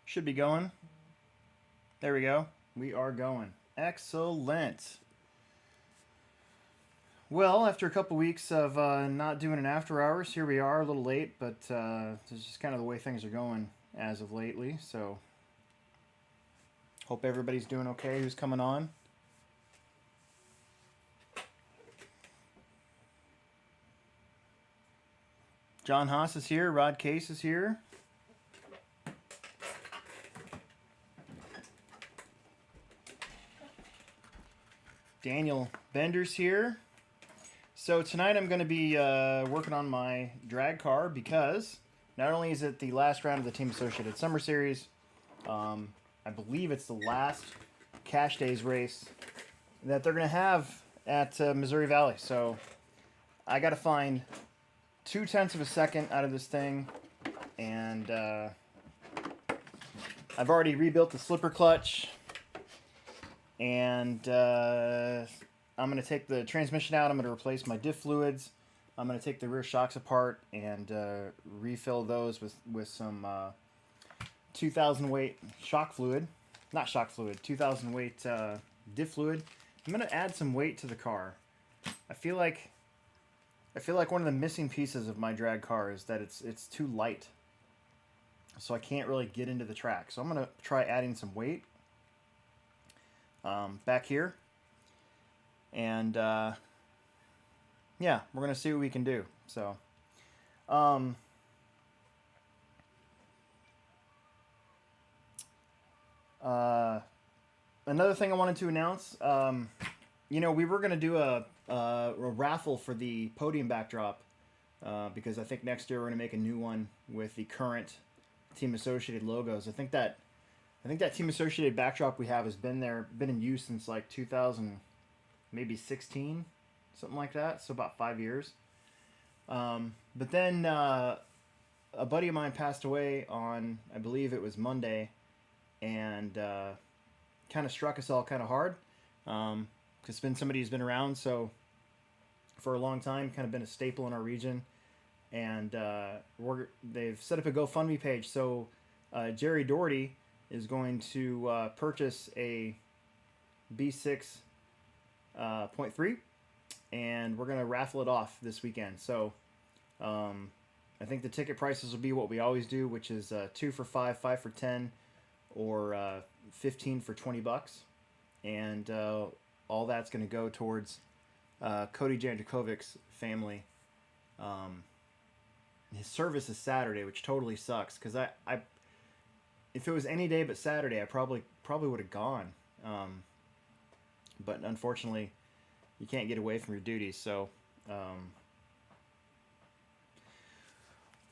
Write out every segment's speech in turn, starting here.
Should be going. There we go. We are going. Excellent. Well, after a couple weeks of not doing an after hours, here we are, a little late, but it's just kind of the way things are going as of lately. So, hope everybody's doing okay who's coming on. John Haas is here. Rod Case is here. Daniel Bender's here. So tonight I'm going to be working on my drag car because not only is it the last round of the Team Associated Summer Series, I believe it's the last Cash Days race that they're going to have at Missouri Valley. So I got to find 0.2 of a second out of this thing, and I've already rebuilt the slipper clutch. And I'm going to take the transmission out. I'm going to replace my diff fluids. I'm going to take the rear shocks apart and refill those with some 2,000 weight shock fluid. Not shock fluid, 2,000 weight diff fluid. I'm going to add some weight to the car. I feel like one of the missing pieces of my drag car is that it's too light. So I can't really get into the track. So I'm going to try adding some weight back here, and yeah, we're gonna see what we can do. So another thing I wanted to announce, we were gonna do a raffle for the podium backdrop, because I think next year we're gonna make a new one with the current Team Associated logos. I think that Team Associated backdrop we have has been in use since like 2000, maybe 16, something like that. So about 5 years. But then a buddy of mine passed away on, I believe it was Monday, and kind of struck us all kind of hard. Because it's been somebody who's been around for a long time, kind of been a staple in our region, and they've set up a GoFundMe page. So Jerry Doherty is going to purchase a B6.3, and we're going to raffle it off this weekend. So I think the ticket prices will be what we always do, which is 2 for $5, 5 for $10, or 15 for $20. And all that's going to go towards Cody Jandrakovic's family. His service is Saturday, which totally sucks, because I if it was any day but Saturday, I probably would have gone. But unfortunately, you can't get away from your duties. So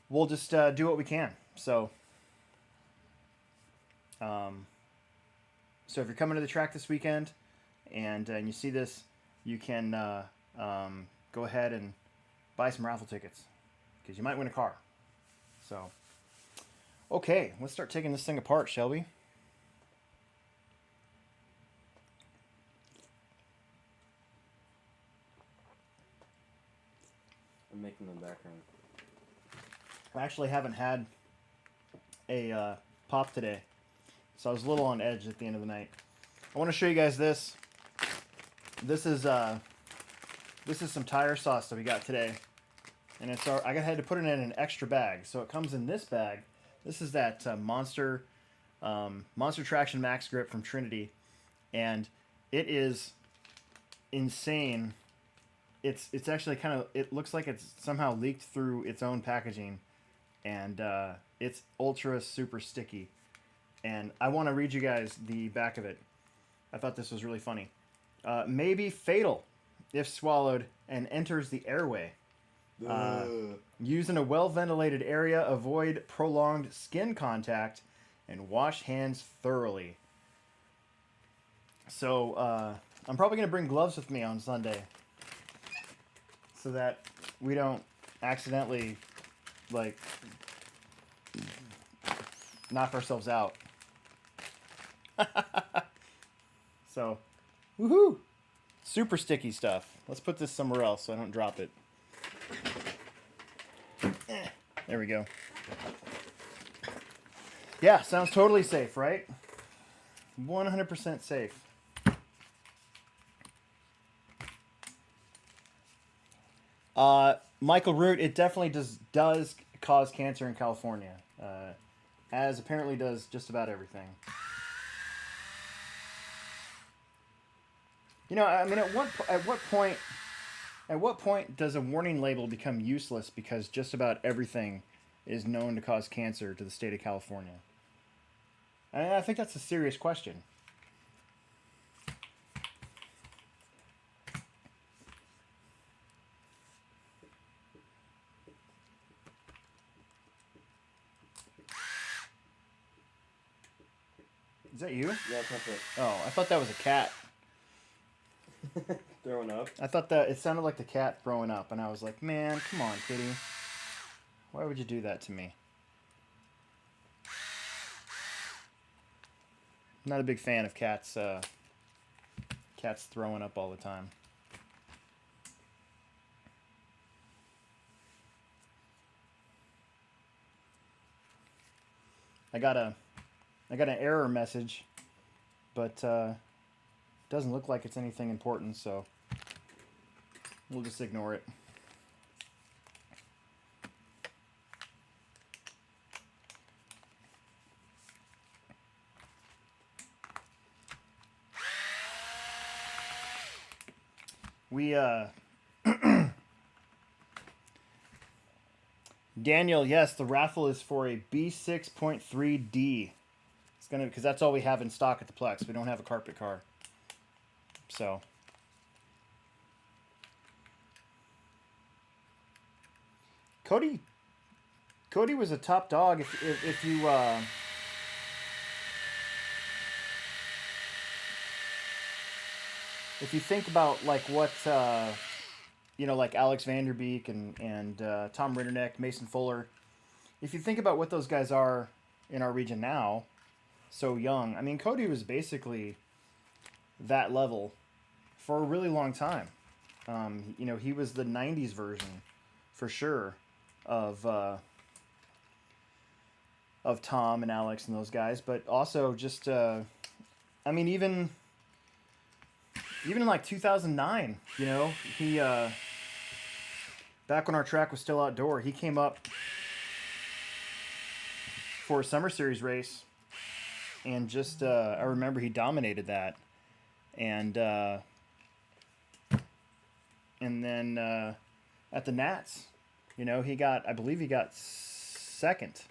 we'll just do what we can. So if you're coming to the track this weekend and you see this, you can go ahead and buy some raffle tickets, because you might win a car. So. Okay, let's start taking this thing apart, shall we? I'm making the background. I actually haven't had a pop today, so I was a little on edge at the end of the night. I want to show you guys this. This is some tire sauce that we got today, and I had to put it in an extra bag, so it comes in this bag. This is that Monster Traction Max Grip from Trinity, and it is insane. It's actually it looks like it's somehow leaked through its own packaging, and it's ultra super sticky. And I want to read you guys the back of it. I thought this was really funny. May be fatal if swallowed and enters the airway. Use in a well-ventilated area, avoid prolonged skin contact, and wash hands thoroughly. So I'm probably going to bring gloves with me on Sunday so that we don't accidentally, knock ourselves out. So, woohoo! Super sticky stuff. Let's put this somewhere else so I don't drop it. There we go. Yeah, sounds totally safe, right? 100% safe. Michael Root, it definitely does cause cancer in California, as apparently does just about everything. You know, I mean, at what point does a warning label become useless because just about everything is known to cause cancer to the state of California? I think that's a serious question. Is that you? Yeah, it's not Oh, I thought that was a cat. throwing up. I thought that it sounded like the cat throwing up, and I was like, man, come on, kitty. Why would you do that to me? I'm not a big fan of cats throwing up all the time. I got an error message, but doesn't look like it's anything important, so we'll just ignore it. We Daniel, yes, the raffle is for a B6.3D. It's gonna, because that's all we have in stock at the Plex. We don't have a carpet car. So Cody was a top dog. If you if you think about like what you know, like Alex Vanderbeek and Tom Ritterneck, Mason Fuller, if you think about what those guys are in our region now, so young. I mean, Cody was basically that level for a really long time. You know, he was the '90s version, for sure, of Tom and Alex and those guys. But also just, I mean, even in like 2009, you know, he back when our track was still outdoor, he came up for a Summer Series race, and just I remember he dominated that, and then at the Nats, you know, I believe he got second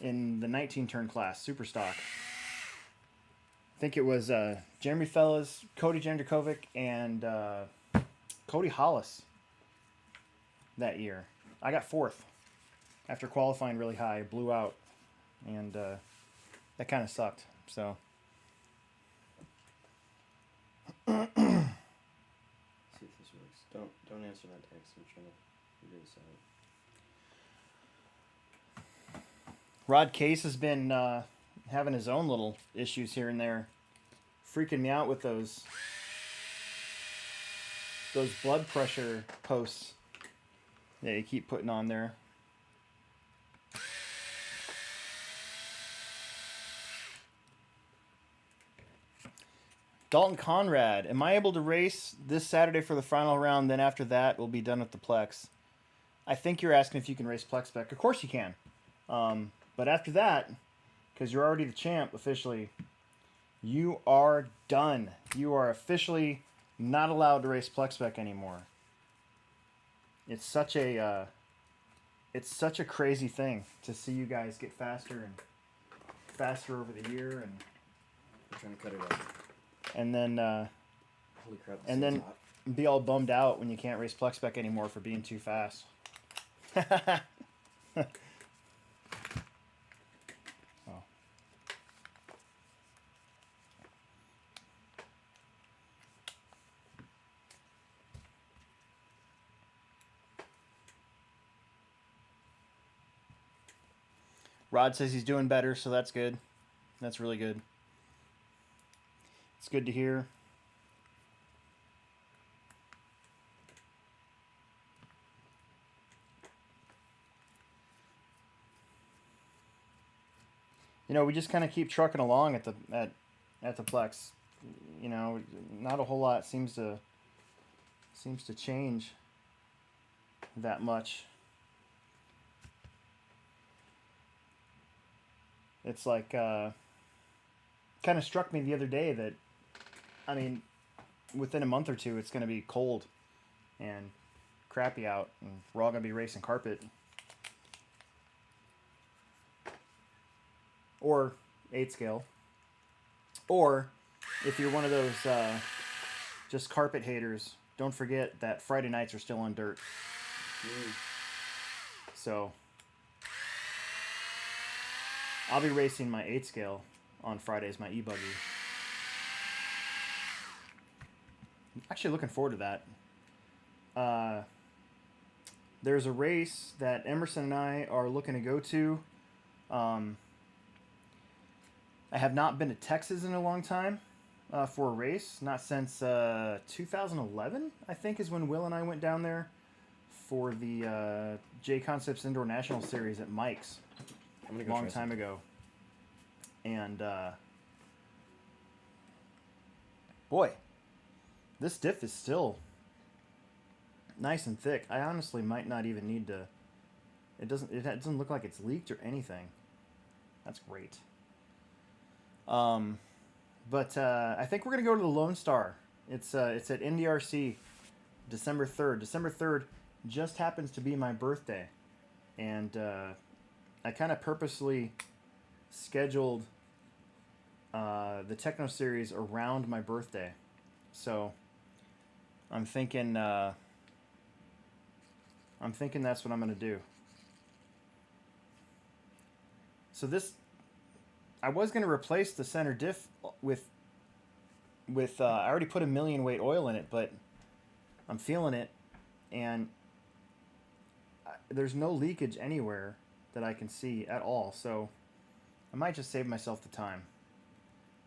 in the 19-turn class, super stock. I think it was Jeremy Fellas, Cody Jandrakovic, and Cody Hollis that year. I got fourth after qualifying really high, blew out, and that kind of sucked. So See if this works. Don't answer that text. I'm trying to figure this out. Rod Case has been having his own little issues here and there, freaking me out with those blood pressure posts that you keep putting on there. Dalton Conrad, am I able to race this Saturday for the final round? Then after that, we'll be done with the Plex. I think you're asking if you can race Plex spec. Of course you can. But after that, because you're already the champ officially, you are done. You are officially not allowed to race Plex spec anymore. It's such a crazy thing to see you guys get faster and faster over the year, and I'm trying to cut it out. And then Holy crap! And then hot. be all bummed out when you can't race Plex spec anymore for being too fast. Oh. Rod says he's doing better, so that's good. That's really good. It's good to hear. you know, we just kind of keep trucking along at the Plex. You know, not a whole lot seems to change that much. It's like kind of struck me the other day that, I mean, within a month or two, it's going to be cold and crappy out, and we're all going to be racing carpet or 8 scale. Or if you're one of those just carpet haters, don't forget that Friday nights are still on dirt. So I'll be racing my 8 scale on Fridays, my e-buggy. I'm actually looking forward to that. There's a race that Emerson and I are looking to go to. I have not been to Texas in a long time for a race. Not since 2011, I think, is when Will and I went down there for the J Concepts Indoor National Series at Mike's a long time ago. And boy, this diff is still nice and thick. I honestly might not even need to. It doesn't look like it's leaked or anything. That's great. But I think we're gonna go to the Lone Star. It's at NDRC, December 3rd. December 3rd just happens to be my birthday, and I kind of purposely scheduled the Techno Series around my birthday, so I'm thinking that's what I'm gonna do. So this, I was gonna replace the center diff with I already put 1,000,000 weight oil in it, but I'm feeling it, and there's no leakage anywhere that I can see at all. So I might just save myself the time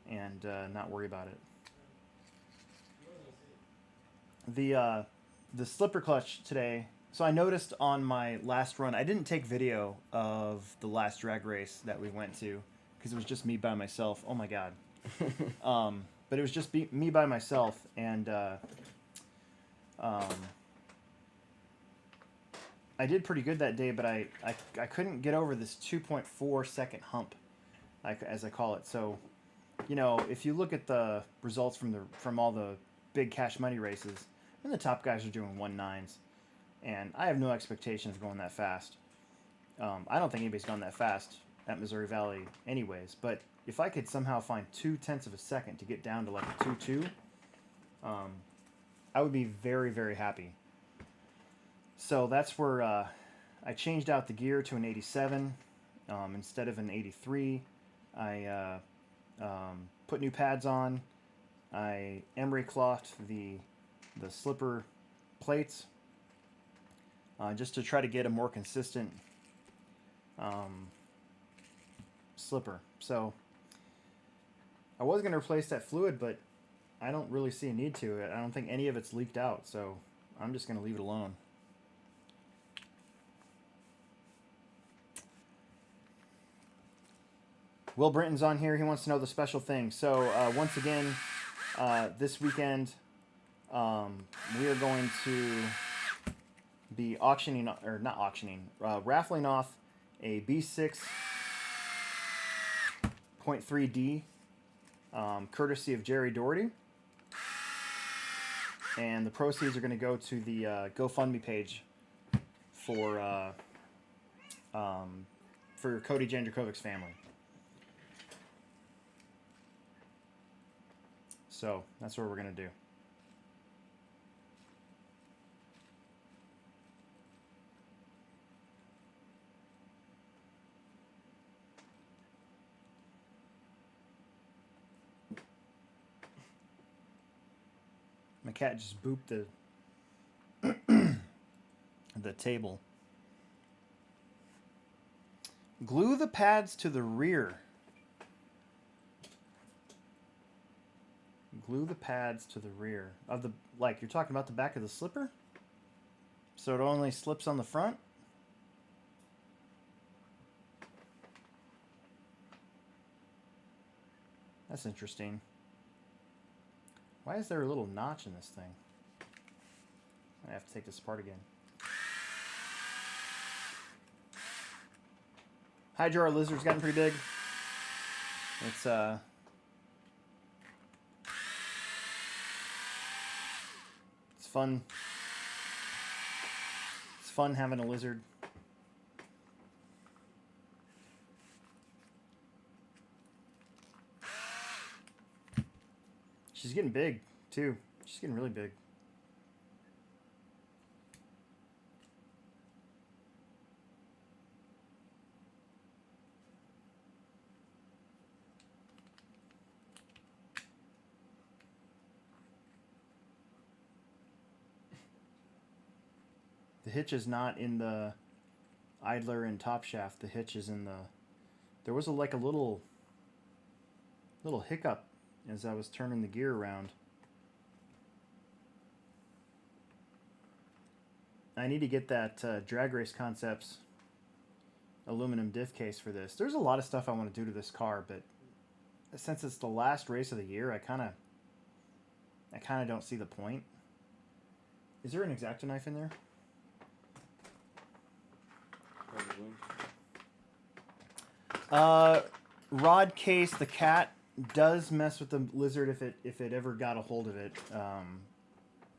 and not worry about it. The slipper clutch today. So I noticed on my last run, I didn't take video of the last drag race that we went to because it was just me by myself. Oh my god. But it was just me by myself, and I did pretty good that day, but I couldn't get over this 2.4 second hump, as I call it. So, you know, if you look at the results from all the big cash money races, and the top guys are doing 1.9s, and I have no expectation of going that fast. I don't think anybody's gone that fast at Missouri Valley anyways, but if I could somehow find 0.2 of a second to get down to like a 2.2, I would be very, very happy. So that's where I changed out the gear to an 87 instead of an 83. I put new pads on. I emery clothed the slipper plates just to try to get a more consistent slipper. So I was going to replace that fluid, but I don't really see a need to. I don't think any of it's leaked out, so I'm just going to leave it alone. Will Brinton's on here. He wants to know the special thing. So once again, this weekend, we are going to be raffling off a B6.3D, courtesy of Jerry Doherty. And the proceeds are going to go to the GoFundMe page for Cody Jandrakovic's family. So that's what we're going to do. My cat just booped the table. Glue the pads to the rear. Glue the pads to the rear of the, like, you're talking about the back of the slipper? So it only slips on the front? That's interesting. Why is there a little notch in this thing? I have to take this apart again. Hydra lizard's gotten pretty big. It's fun. It's fun having a lizard. She's getting big too. She's getting really big. The hitch is not in the idler and top shaft. The hitch is in the... There was like a little hiccup as I was turning the gear around. I need to get that Drag Race Concepts aluminum diff case for this. There's a lot of stuff I want to do to this car, but since it's the last race of the year, I kind of don't see the point. Is there an X-Acto knife in there? Probably. Rod case, the cat does mess with the lizard if it ever got a hold of it.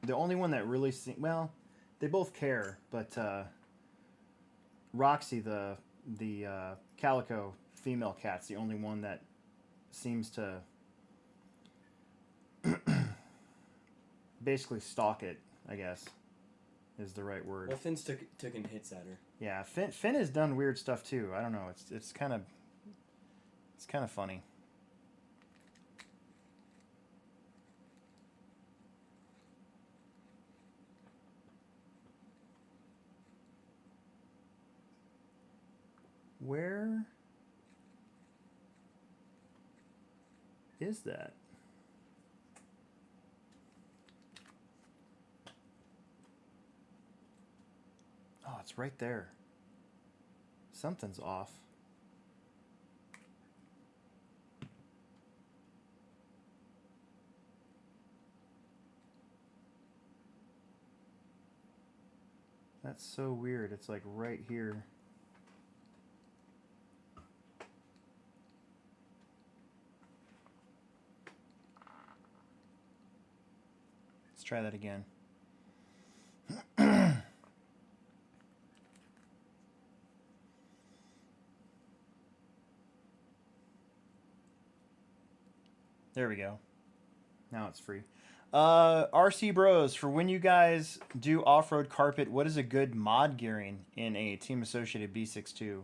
The only one that really well, they both care, but Roxy, the calico female cat's the only one that seems to basically stalk it, I guess is the right word. Well, Finn's taking hits at her. Yeah, Finn has done weird stuff too. I don't know. It's kind of funny. Where is that? Oh, it's right there. Something's off. That's so weird. It's like right here. Let's try that again. There we go. Now it's free. RC Bros, for when you guys do off-road carpet, what is a good mod gearing in a Team Associated B62?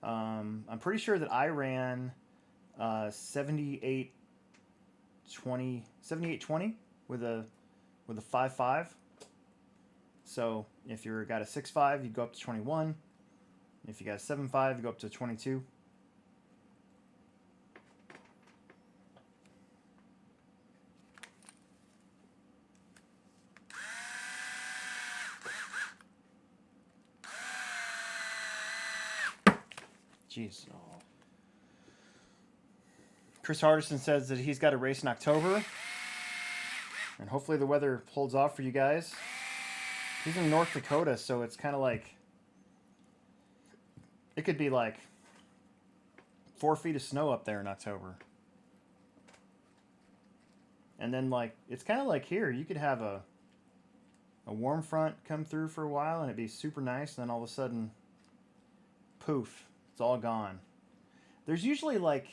I'm pretty sure that I ran 7820 with a 5.5. So if you've got a 6.5, you go up to 21. If you got a 7.5, you go up to 22. Jeez. Chris Hardison says that he's got a race in October. And hopefully the weather holds off for you guys. He's in North Dakota, so it's kind of like... It could be like 4 feet of snow up there in October. And then like, it's kind of like here. You could have a warm front come through for a while and it'd be super nice. And then all of a sudden, poof. It's all gone. There's usually like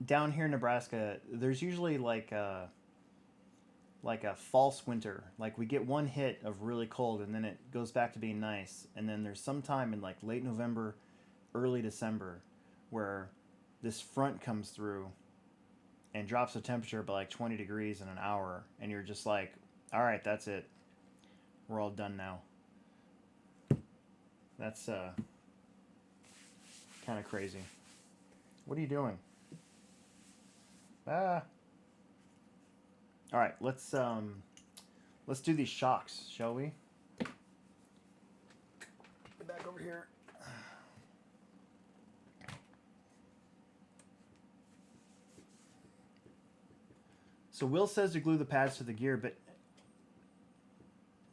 down here in Nebraska, there's usually like a false winter. Like we get one hit of really cold and then it goes back to being nice. And then there's some time in like late November, early December where this front comes through and drops the temperature by like 20 degrees in an hour. And you're just like, all right, that's it. We're all done now. That's kind of crazy. What are you doing? All right, let's do these shocks, shall we? Get back over here. So Will says to glue the pads to the gear, but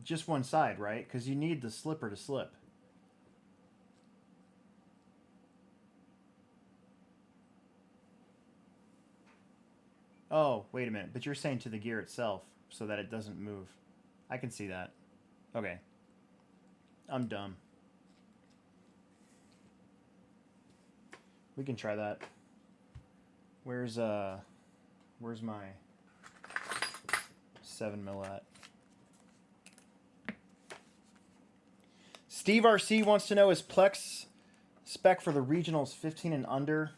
just one side, right? Because you need the slipper to slip. Oh, wait a minute. But you're saying to the gear itself so that it doesn't move. I can see that. Okay. I'm dumb. We can try that. Where's my 7mm at? Steve RC wants to know, is Plex spec for the regionals 15 and under?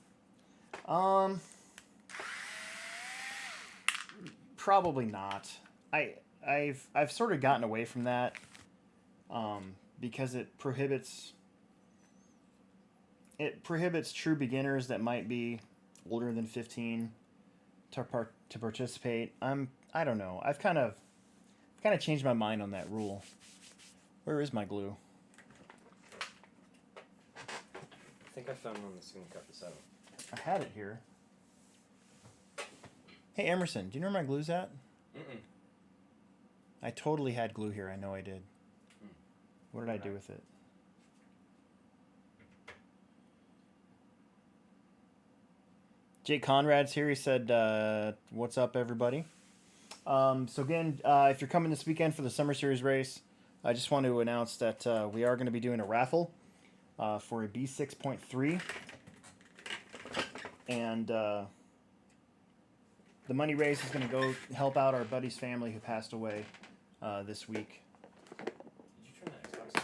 Probably not. I've sort of gotten away from that because it prohibits true beginners that might be older than 15 to participate. I don't know. I've kind of changed my mind on that rule. Where is my glue? I think I found one that's gonna cut this out. I had it here. Hey Emerson, do you know where my glue's at? Mm-mm. I totally had glue here. I know I did. What did I do with it? Jake Conrad's here. He said, what's up, everybody? So again, if you're coming this weekend for the Summer Series race, I just want to announce that we are going to be doing a raffle for a B6.3. And the money raised is going to go help out our buddy's family who passed away this week. Did you turn the Xbox on?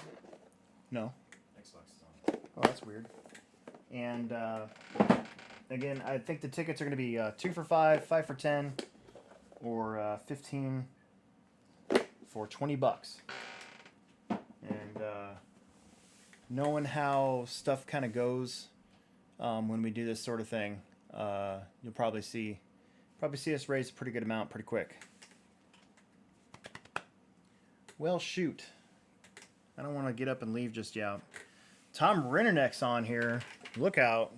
No. Xbox is on. Oh, that's weird. And again, I think the tickets are going to be 2 for $5, 5 for $10, or 15 for $20. And knowing how stuff kind of goes when we do this sort of thing, you'll probably see us raise a pretty good amount pretty quick. Well, shoot. I don't want to get up and leave just yet. Tom Rinnerneck's on here. Look out.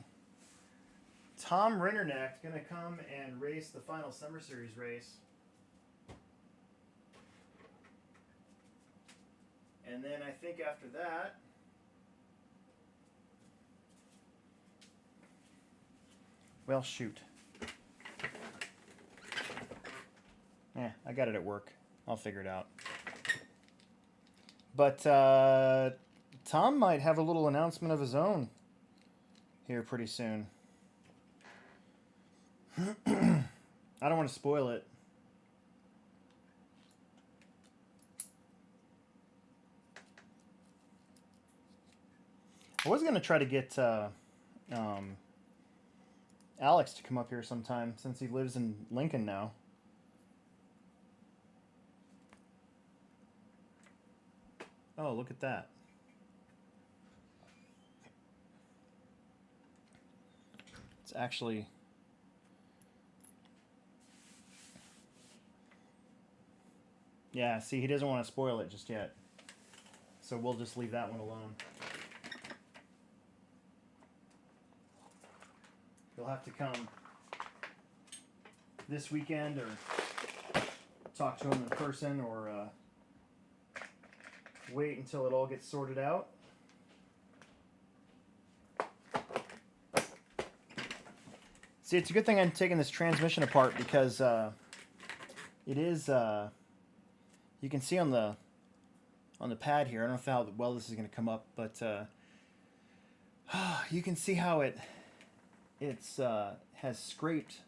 Tom Rinnerneck's going to come and race the final Summer Series race. And then I think after that, well, shoot. I got it at work. I'll figure it out. But Tom might have a little announcement of his own here pretty soon. I don't want to spoil it. I was going to try to get Alex to come up here sometime since he lives in Lincoln now. Oh, look at that. It's actually... Yeah, see, he doesn't want to spoil it just yet. So we'll just leave that one alone. You'll have to come this weekend or talk to him in person or wait until it all gets sorted out. See, it's a good thing I'm taking this transmission apart because it is... you can see on the pad here, I don't know how well this is going to come up, but you can see how it's has scraped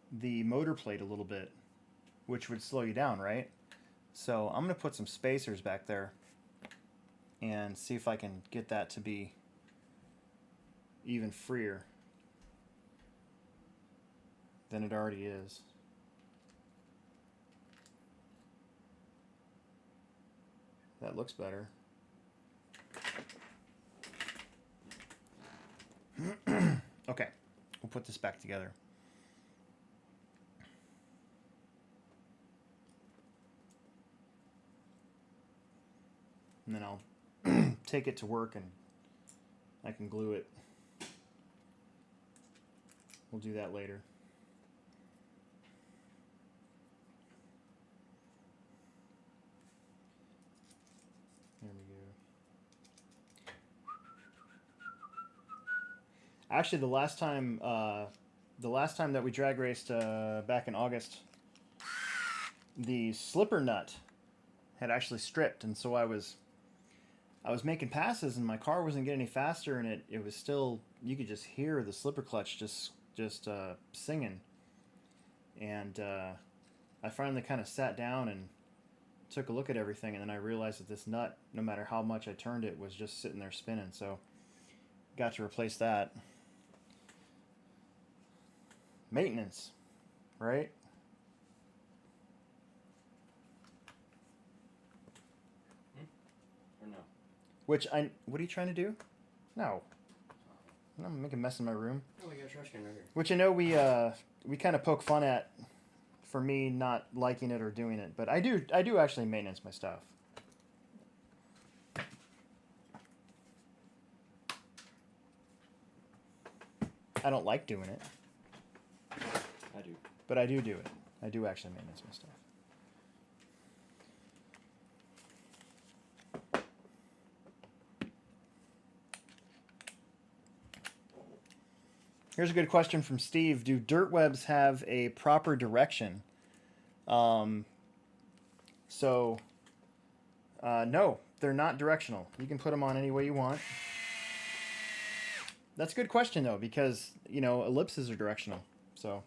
the motor plate a little bit, which would slow you down, right? So I'm going to put some spacers back there and see if I can get that to be even freer than it already is. That looks better. Okay, we'll put this back together. And then I'll take it to work and I can glue it. We'll do that later. Actually, the last time that we drag raced back in August, the slipper nut had actually stripped, and so I was making passes, and my car wasn't getting any faster, and it was still, you could just hear the slipper clutch just singing, and I finally kind of sat down and took a look at everything, and then I realized that this nut, no matter how much I turned it, was just sitting there spinning. So got to replace that. Maintenance, right? Or no? What are you trying to do? No. I'm making a mess in my room. Oh, we got a trash can right here. Which I know we kind of poke fun at for me not liking it or doing it, but I do actually maintenance my stuff. I don't like doing it. I do. But I do it. I do actually maintenance my stuff. Here's a good question from Steve. Do dirt webs have a proper direction? No, they're not directional. You can put them on any way you want. That's a good question, though, because, ellipses are directional. So.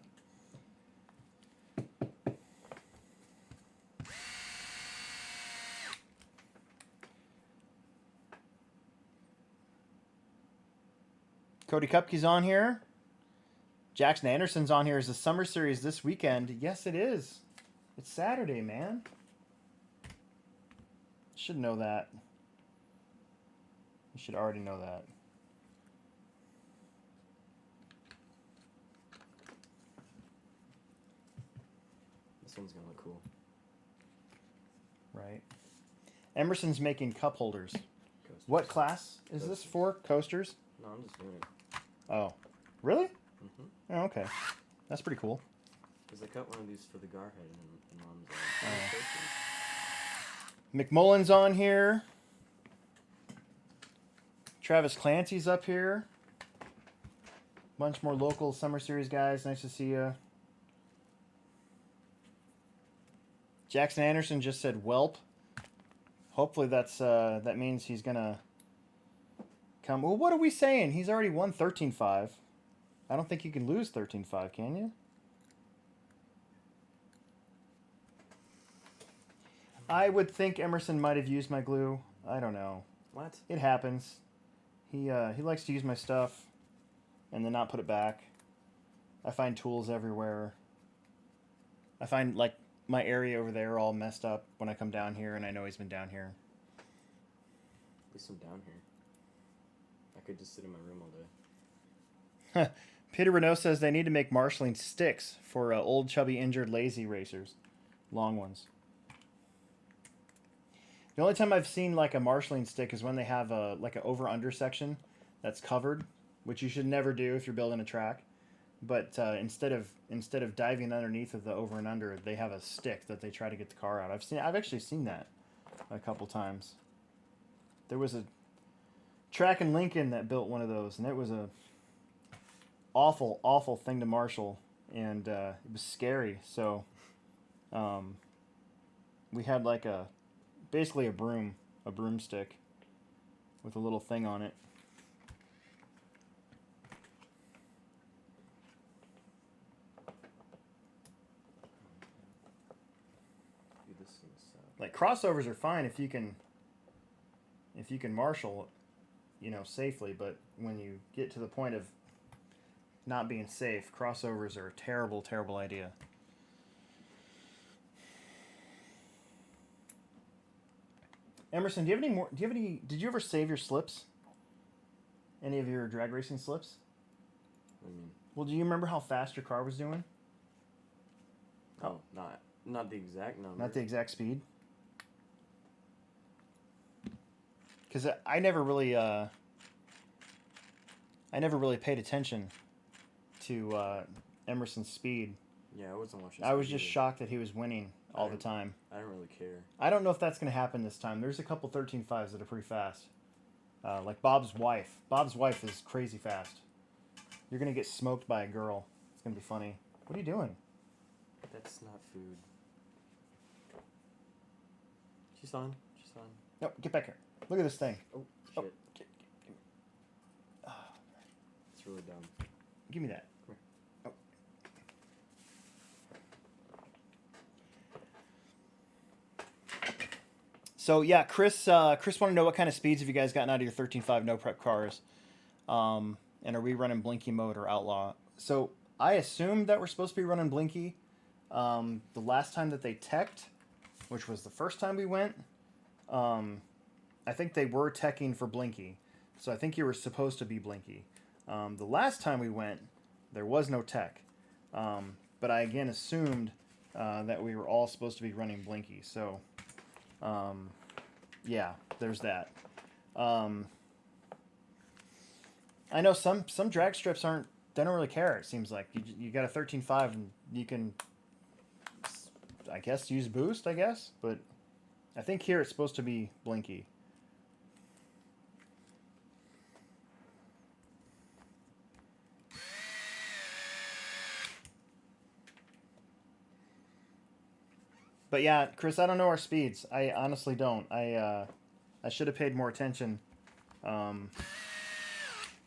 Cody Kupke's on here. Jackson Anderson's on here. Is the summer series this weekend? Yes, it is. It's Saturday, man. Should know that. You should already know that. This one's gonna look cool. Right. Emerson's making cup holders. Coasters. What class is this for? Coasters? No, I'm just doing it. Oh. Really? Mm-hmm. Oh, okay. That's pretty cool. Because I cut one of these for the Garhead, and Mom's like, McMullen's on here. Travis Clancy's up here. Bunch more local summer series guys. Nice to see you. Jackson Anderson just said whelp. Hopefully that means he's gonna come. Well, what are we saying? He's already won 13-5. I don't think you can lose 13-5, can you? I would think Emerson might have used my glue. I don't know. What? It happens. He likes to use my stuff and then not put it back. I find tools everywhere. I find, like, my area over there all messed up when I come down here, and I know he's been down here. At least I'm down here. I could just sit in my room all day. Peter Renault says they need to make marshalling sticks for old, chubby, injured, lazy racers. Long ones. The only time I've seen like a marshalling stick is when they have an over-under section that's covered, which you should never do if you're building a track. But instead of diving underneath of the over and under, they have a stick that they try to get the car out. I've actually seen that a couple times. There was a track in Lincoln that built one of those, and it was a awful thing to marshal, and it was scary. So we had like basically a broomstick with a little thing on it. Like crossovers are fine if you can marshal, safely, but when you get to the point of not being safe, crossovers are a terrible idea. Emerson, did you ever save your slips? Any of your drag racing slips? What do you mean? Well, do you remember how fast your car was doing? Oh, not the exact number. Not the exact speed? Because I never really paid attention to Emerson's speed. Yeah, I wasn't watching. I was just shocked that he was winning all the time. I don't really care. I don't know if that's going to happen this time. There's a couple 13.5s that are pretty fast. Like Bob's wife. Bob's wife is crazy fast. You're gonna get smoked by a girl. It's gonna be funny. What are you doing? That's not food. She's on. She's on. No, get back here. Look at this thing. Oh, Oh, shit. give me. Oh, It's really dumb. give me that. Come Oh. So yeah, Chris wanted to know what kind of speeds have you guys gotten out of your 13.5 no prep cars, and are we running Blinky mode or Outlaw? So I assumed that we're supposed to be running Blinky. The last time that they teched, which was the first time we went, I think they were teching for Blinky, so I think you were supposed to be Blinky. The last time we went, there was no tech, but I again assumed that we were all supposed to be running Blinky. So. Yeah, there's that. I know some drag strips they don't really care. It seems like you got a 13.5 and you can, I guess, use boost. I guess, but I think here it's supposed to be Blinky. But yeah, Chris, I don't know our speeds. I honestly don't. I should have paid more attention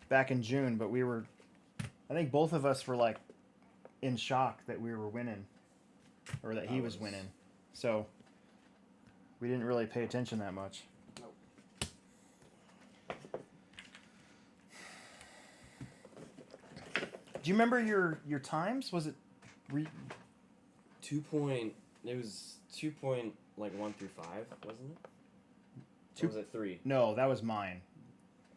back in June, but I think both of us were like in shock that we were winning, or that he was winning. So we didn't really pay attention that much. Nope. Do you remember your times? Was it 2.1 through 5, wasn't it? Or was it 3? No, that was mine.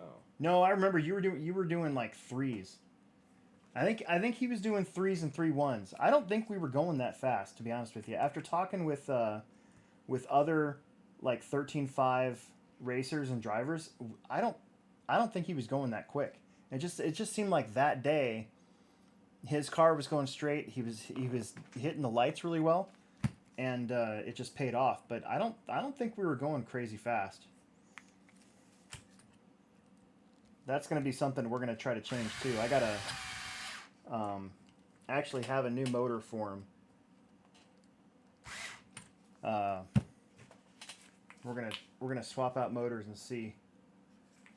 Oh. No, I remember you were doing like 3s. I think he was doing 3s and 3-1s. I don't think we were going that fast, to be honest with you. After talking with other like 13.5 racers and drivers, I don't think he was going that quick. It just seemed like that day his car was going straight. He was hitting the lights really well, and it just paid off. But I don't think we were going crazy fast. That's going to be something we're going to try to change too. I gotta actually have a new motor for him. We're gonna swap out motors and see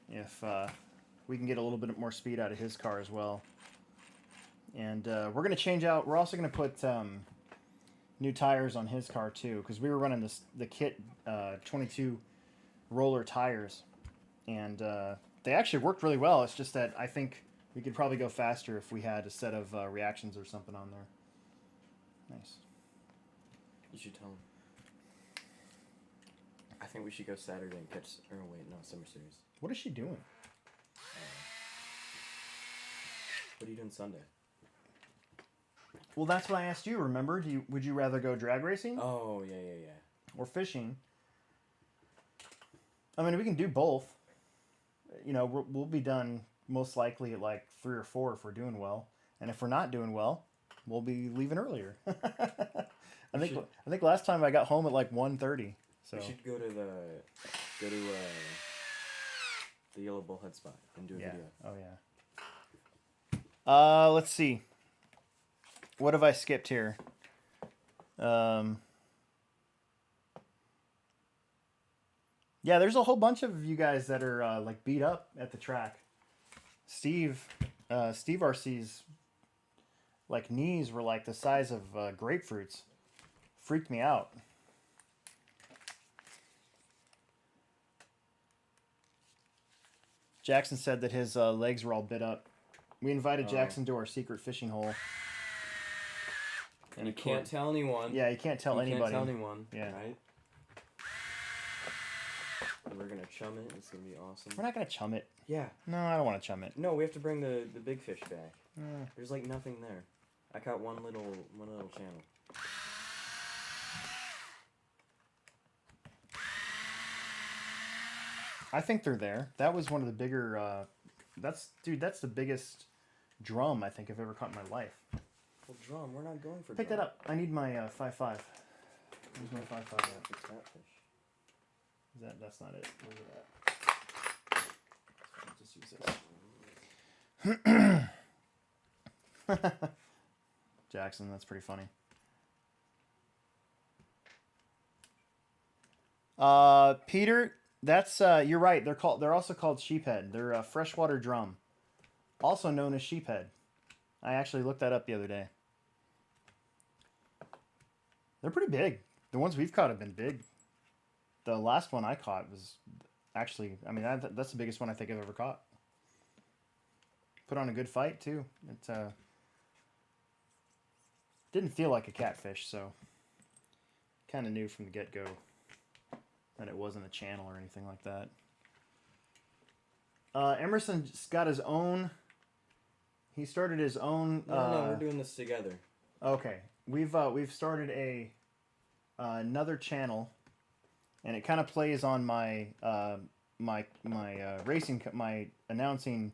if we can get a little bit more speed out of his car as well. And we're gonna change out. We're also gonna put new tires on his car too, because we were running the kit 22 roller tires, and they actually worked really well. It's just that I think we could probably go faster if we had a set of reactions or something on there. Nice. You should tell him. I think we should go Saturday and catch. Or wait, no, Summer Series. What is she doing? What are you doing Sunday? Well, that's what I asked you. Remember? Would you rather go drag racing? Oh yeah. Or fishing? I mean, we can do both. You know, we'll be done most likely at like 3 or 4 if we're doing well, and if we're not doing well, we'll be leaving earlier. I think last time I got home at like 1:30. So we should go to the Yellow Bullhead spot and do a video. Oh yeah. Let's see. What have I skipped here? Yeah, there's a whole bunch of you guys that are like beat up at the track. Steve RC's like knees were like the size of grapefruits. Freaked me out. Jackson said that his legs were all bit up. We invited Jackson to our secret fishing hole. And you can't tell anyone. Yeah, you can't tell anybody. You can't tell anyone. Yeah. Right? And we're gonna chum it. It's gonna be awesome. We're not gonna chum it. Yeah. No, I don't want to chum it. No, we have to bring the big fish back. Yeah. There's like nothing there. I caught one little channel. I think they're there. That was one of the bigger. That's the biggest drum I think I've ever caught in my life. Well, drum. We're not going for. Pick drum. that up. I need my 5.5. Where's my 5.5 at? It's catfish. That's not it. Where's it at? Just use this. Jackson, that's pretty funny. Peter, that's you're right. They're also called sheephead. They're a freshwater drum, also known as sheephead. I actually looked that up the other day. They're pretty big. The ones we've caught have been big. The last one I caught was actually, I mean, that's the biggest one I think I've ever caught. Put on a good fight too. It didn't feel like a catfish, so kind of knew from the get-go that it wasn't a channel or anything like that. Emerson's got his own. He started his own. No, we're doing this together. Okay, we've started another channel, and it kind of plays on my my announcing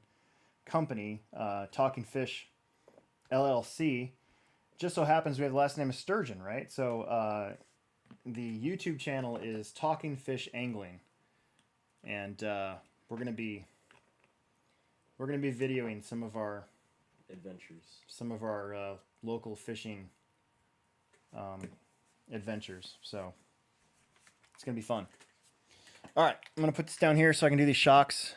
company, Talking Fish LLC. Just so happens we have the last name of Sturgeon, right? So the YouTube channel is Talking Fish Angling, and we're gonna be videoing some of our local fishing adventures. So it's gonna be fun. All right, I'm gonna put this down here so I can do these shocks.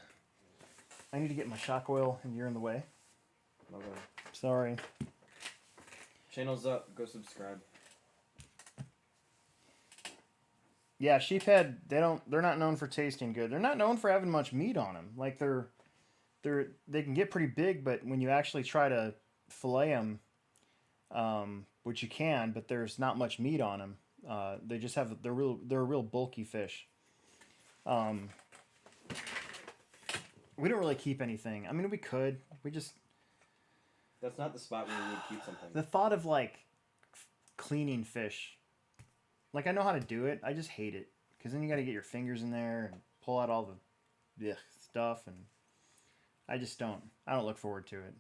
I need to get my shock oil, and you're in the way. Okay. Sorry. Channel's up. Go subscribe. Yeah, sheephead. They're not known for tasting good. They're not known for having much meat on them. Like they can get pretty big, but when you actually try to fillet them, which you can, but there's not much meat on them. They're a real bulky fish. We don't really keep anything. I mean, we could. That's not the spot where we would keep something. The thought of like cleaning fish, like I know how to do it. I just hate it because then you got to get your fingers in there and pull out all the stuff, and I just don't. I don't look forward to it.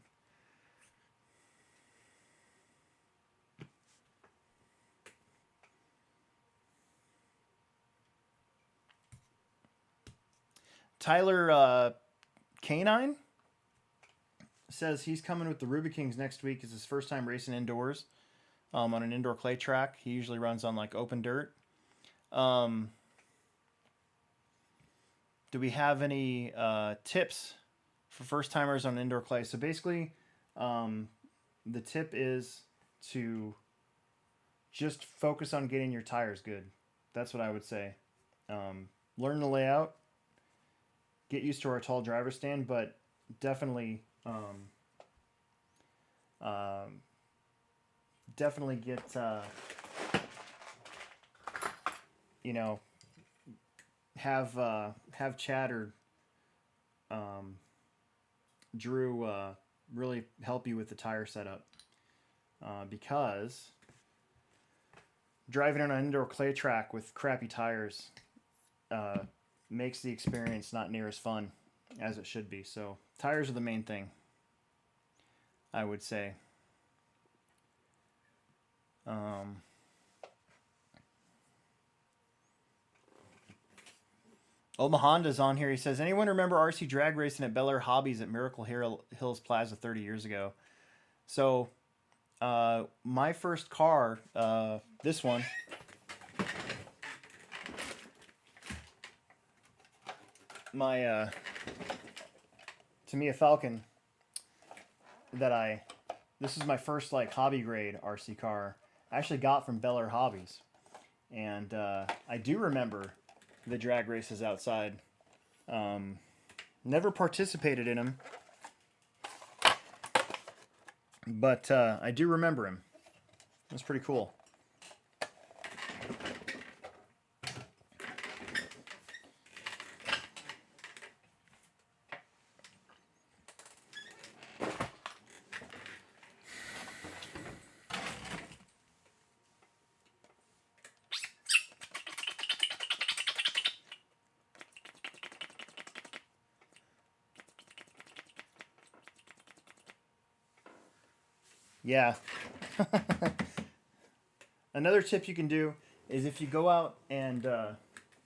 Tyler Canine says he's coming with the Ruby Kings next week. It's his first time racing indoors on an indoor clay track. He usually runs on like open dirt. Do we have any tips for first timers on indoor clay? So basically, the tip is to just focus on getting your tires good. That's what I would say. Learn the layout. Get used to our tall driver stand, but definitely definitely get have Chad or Drew really help you with the tire setup, because driving on an indoor clay track with crappy tires makes the experience not near as fun as it should be. So tires are the main thing, I would say. Honda's on here. He says, anyone remember RC drag racing at Bel Air Hobbies at Miracle Hills Plaza 30 years ago? So my first car, this one, my Tamiya Falcon this is my first like hobby grade RC car I actually got from Bel Air Hobbies, and I do remember the drag races outside. Never participated in them, but I do remember him. It was pretty cool. Yeah. Another tip you can do is if you go out and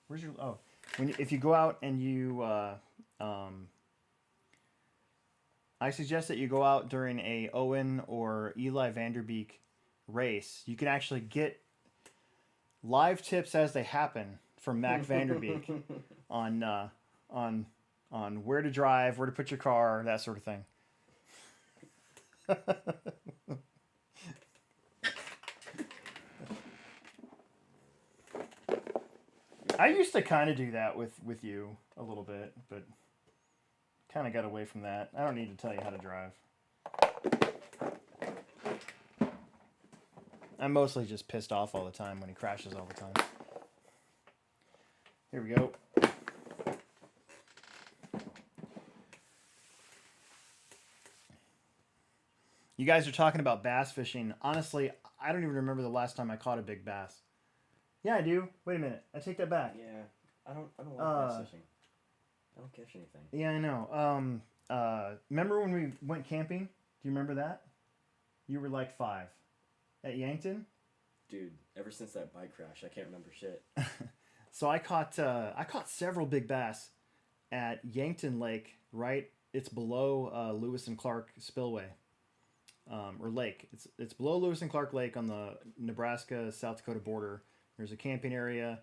if you go out and you I suggest that you go out during a Owen or Eli Vanderbeek race. You can actually get live tips as they happen from Mac Vanderbeek on on where to drive, where to put your car, that sort of thing. I used to kind of do that with you a little bit, but kind of got away from that. I don't need to tell you how to drive. I'm mostly just pissed off all the time when he crashes all the time. Here we go. You guys are talking about bass fishing. Honestly, I don't even remember the last time I caught a big bass. Yeah, I do. Wait a minute. I take that back. Yeah, I don't like bass fishing. I don't catch anything. Yeah, I know. Remember when we went camping? Do you remember that? You were like 5 at Yankton. Dude, ever since that bike crash, I can't remember shit. So I caught several big bass at Yankton Lake. Right, it's below Lewis and Clark Spillway, or lake. It's below Lewis and Clark Lake on the Nebraska South Dakota border. There's a camping area.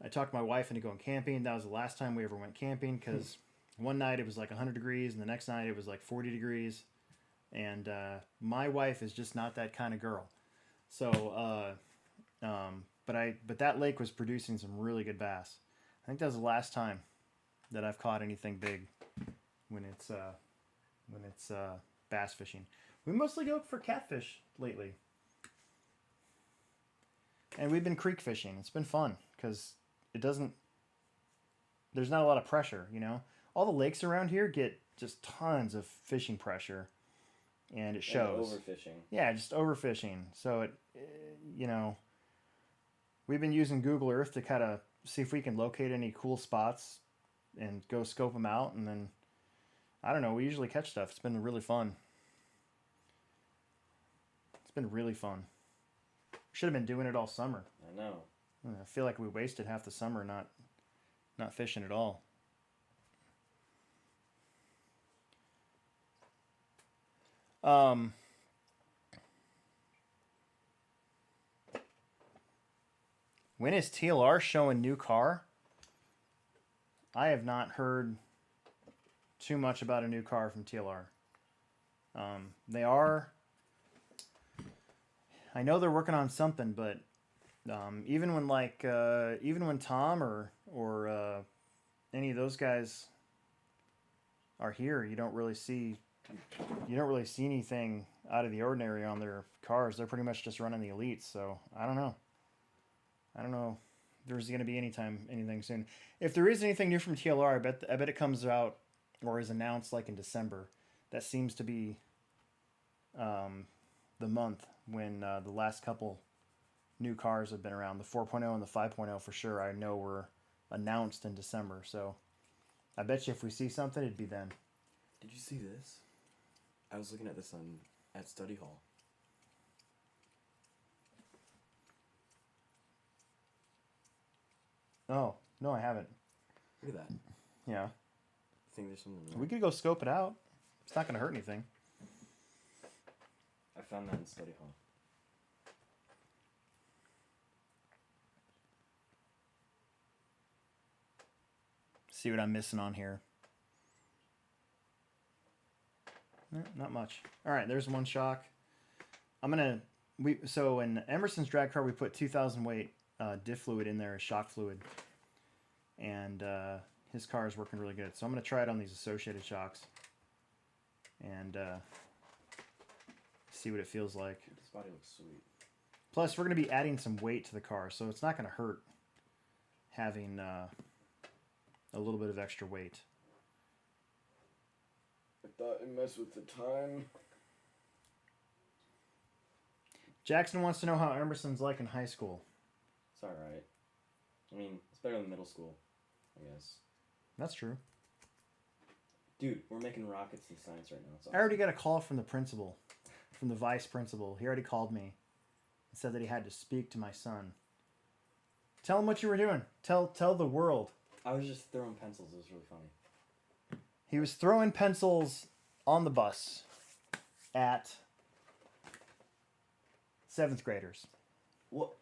I talked my wife into going camping. That was the last time we ever went camping because one night it was like 100 degrees and the next night it was like 40 degrees. And my wife is just not that kind of girl. So, but that lake was producing some really good bass. I think that was the last time that I've caught anything big when it's bass fishing. We mostly go for catfish lately. And we've been creek fishing. It's been fun because there's not a lot of pressure, you know. All the lakes around here get just tons of fishing pressure, and it shows. And overfishing. Yeah, just overfishing. So you know, we've been using Google Earth to kind of see if we can locate any cool spots and go scope them out, and then I don't know. We usually catch stuff. It's been really fun. It's been really fun. Should have been doing it all summer. I know. I feel like we wasted half the summer not fishing at all. When is TLR showing new car? I have not heard too much about a new car from TLR. They are. I know they're working on something, but even when Tom or any of those guys are here, you don't really see anything out of the ordinary on their cars. They're pretty much just running the elites. So I don't know if there's going to be anything soon. If there is anything new from TLR, I bet it comes out or is announced like in December. That seems to be the month when the last couple new cars have been around. The 4.0 and the 5.0 for sure, I know were announced in December. So I bet you if we see something, it'd be then. Did you see this? I was looking at this at study hall. Oh, no, I haven't. Look at that. Yeah. I think there's something there. We could go scope it out. It's not going to hurt anything. I found that in study hall. See what I'm missing on here. Not much. All right, there's one shock. So in Emerson's drag car, we put 2,000 weight diff fluid in there as shock fluid. And his car is working really good. So I'm going to try it on these associated shocks. And see what it feels like. This body looks sweet. Plus, we're going to be adding some weight to the car, so it's not going to hurt having a little bit of extra weight. I thought it messed with the time. Jackson wants to know how Emerson's like in high school. It's alright. I mean, it's better than middle school, I guess. That's true. Dude, we're making rockets in science right now. It's awesome. I already got a call from the principal, from the vice principal. He already called me and said that he had to speak to my son. Tell him what you were doing. Tell the world. I was just throwing pencils. It was really funny. He was throwing pencils on the bus at 7th graders. Well,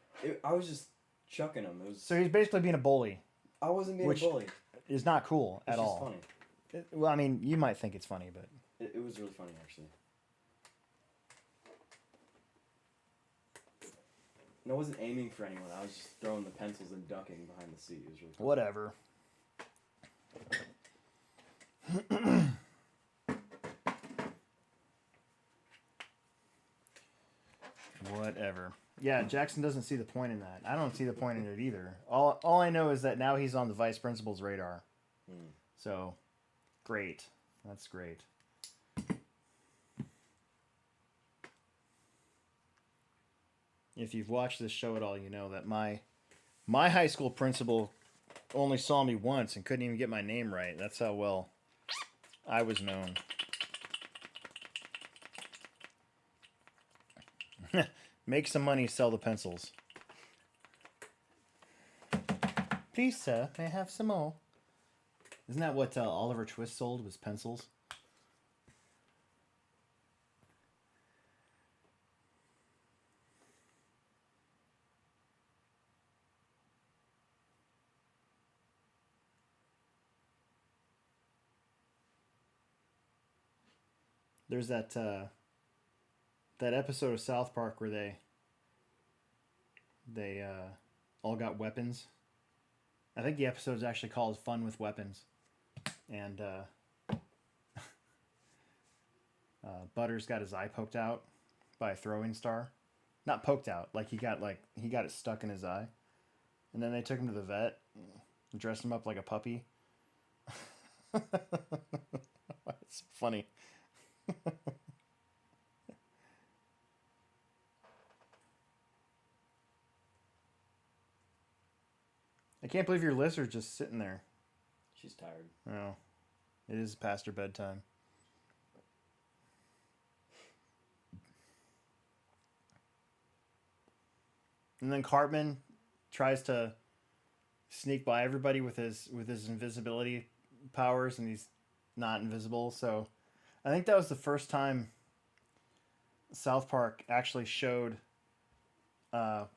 I was just chucking him. It was. So he's basically being a bully. I wasn't being which a bully. Is not cool It's at just all. funny. Well, I mean, you might think it's funny, but It was really funny, actually. And I wasn't aiming for anyone. I was just throwing the pencils and ducking behind the seat. It was really funny. whatever. Whatever. Yeah, Jackson doesn't see the point in that. I don't see the point in it either. All I know is that now he's on the vice principal's radar. So, great. That's great. If you've watched this show at all, you know that my high school principal only saw me once and couldn't even get my name right. That's how well I was known. Make some money, sell the pencils. Please, sir, may I have some more? Isn't that what Oliver Twist sold, was pencils? There's that episode of South Park where they all got weapons. I think the episode is actually called "Fun with Weapons," and Butters got his eye poked out by a throwing star. Not poked out, like he got it stuck in his eye, and then they took him to the vet, and dressed him up like a puppy. It's funny. I can't believe your lizard's just sitting there. She's tired. Oh, it is past her bedtime. And then Cartman tries to sneak by everybody with his invisibility powers, and he's not invisible. So I think that was the first time South Park actually showed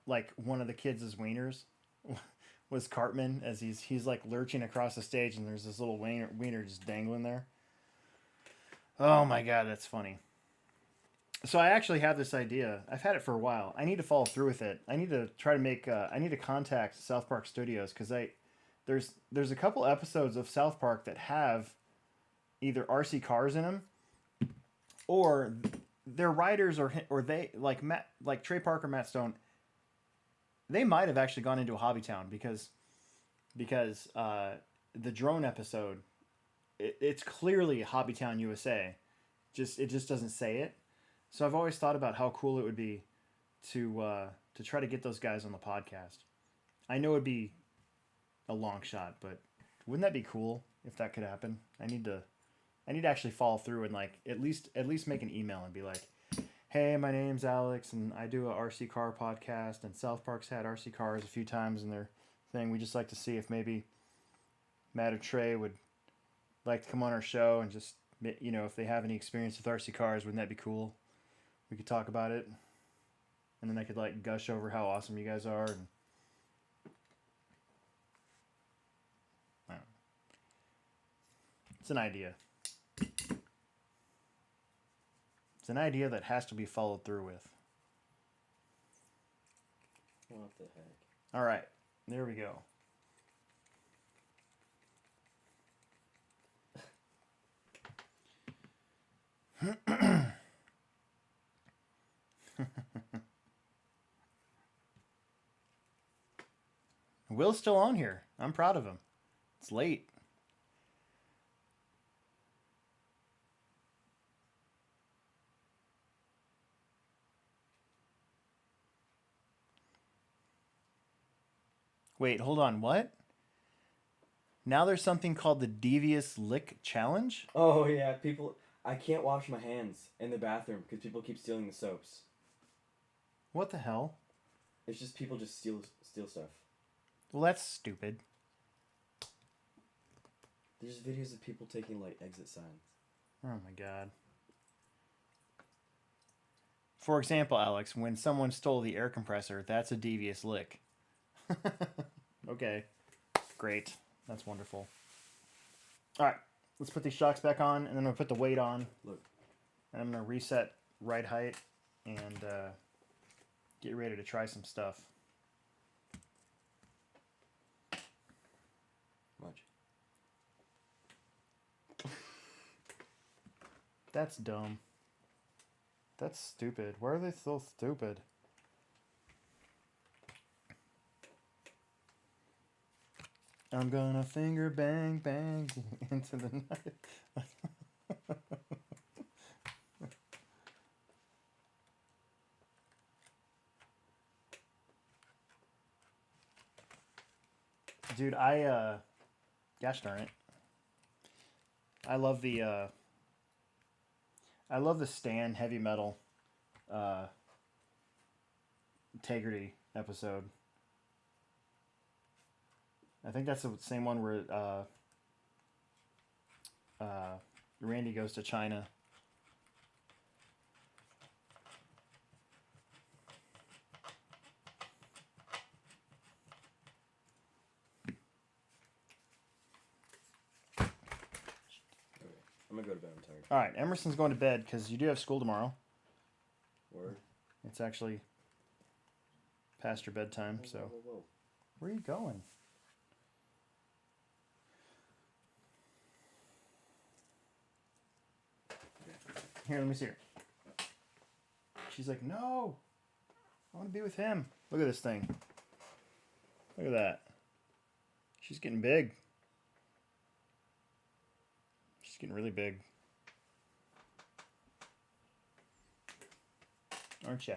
like one of the kids' wieners was Cartman, as he's like lurching across the stage, and there's this little wiener just dangling there. Oh my god, that's funny. So I actually have this idea. I've had it for a while. I need to follow through with it. I need to try to make. I need to contact South Park Studios, because there's a couple episodes of South Park that have either RC cars in them, or their writers or they like Trey Parker, Matt Stone. They might have actually gone into a hobby town because the drone episode, it's clearly Hobbytown, USA. It just doesn't say it. So I've always thought about how cool it would be to try to get those guys on the podcast. I know it'd be a long shot, but wouldn't that be cool if that could happen? I need to actually follow through and like at least make an email and be like, hey, my name's Alex, and I do a RC car podcast, and South Park's had RC cars a few times in their thing. We just like to see if maybe Matt or Trey would like to come on our show and just, if they have any experience with RC cars, wouldn't that be cool? We could talk about it, and then I could like gush over how awesome you guys are. And I don't know. It's an idea. It's an idea that has to be followed through with. What the heck? All right, there we go. Will's still on here. I'm proud of him. It's late. Wait, hold on. What? Now there's something called the Devious Lick Challenge? Oh yeah, people. I can't wash my hands in the bathroom because people keep stealing the soaps. What the hell? It's just people just steal stuff. Well, that's stupid. There's videos of people taking like exit signs. Oh my god. For example, Alex, when someone stole the air compressor, that's a devious lick. Okay, great. That's wonderful. All right, let's put these shocks back on, and then I'm going to put the weight on. Look. And I'm going to reset ride height and get ready to try some stuff. Watch. That's dumb. That's stupid. Why are they so stupid? I'm gonna finger bang bang into the night. Dude, gosh darn it. I love the Stan Heavy Metal Integrity episode. I think that's the same one where Randy goes to China. I'm gonna go to bed. I'm tired. All right, Emerson's going to bed because you do have school tomorrow. Word. It's actually past your bedtime, Whoa, so. whoa, whoa, whoa. Where are you going? Here, let me see her. She's like, no, I want to be with him. Look at this thing. Look at that. She's getting big. She's getting really big. Aren't you?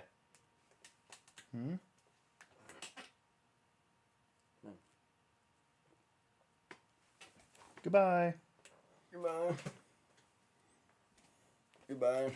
Hmm? No. Goodbye. Goodbye. Goodbye.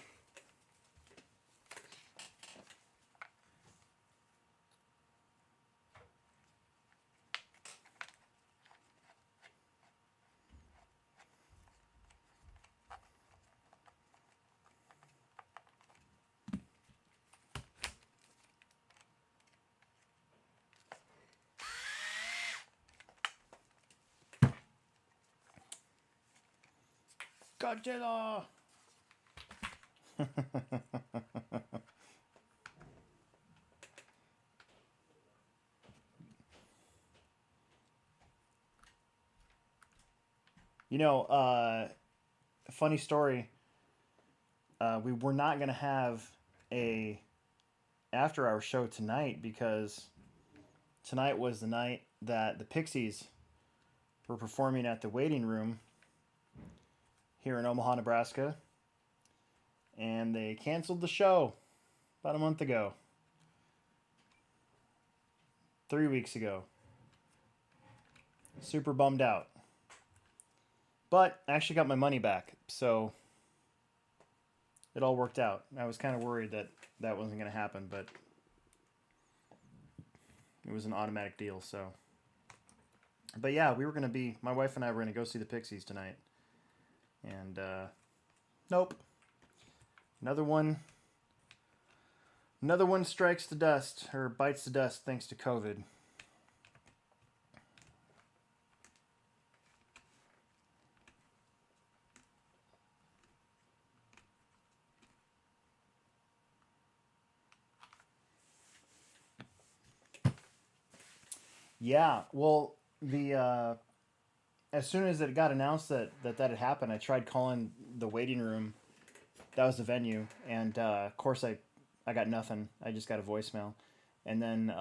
Godzilla! You know, funny story. We were not going to have a after-hour show tonight because tonight was the night that the Pixies were performing at the Waiting Room here in Omaha, Nebraska. And they canceled the show about a month ago. 3 weeks ago. Super bummed out. But I actually got my money back, so it all worked out. I was kind of worried that that wasn't going to happen, but it was an automatic deal, so. But yeah, my wife and I were going to go see the Pixies tonight. And, nope. Another one strikes the dust, or bites the dust thanks to COVID. Yeah, well, as soon as it got announced that had happened, I tried calling the Waiting Room. That was the venue, and of course I got nothing. I just got a voicemail, and then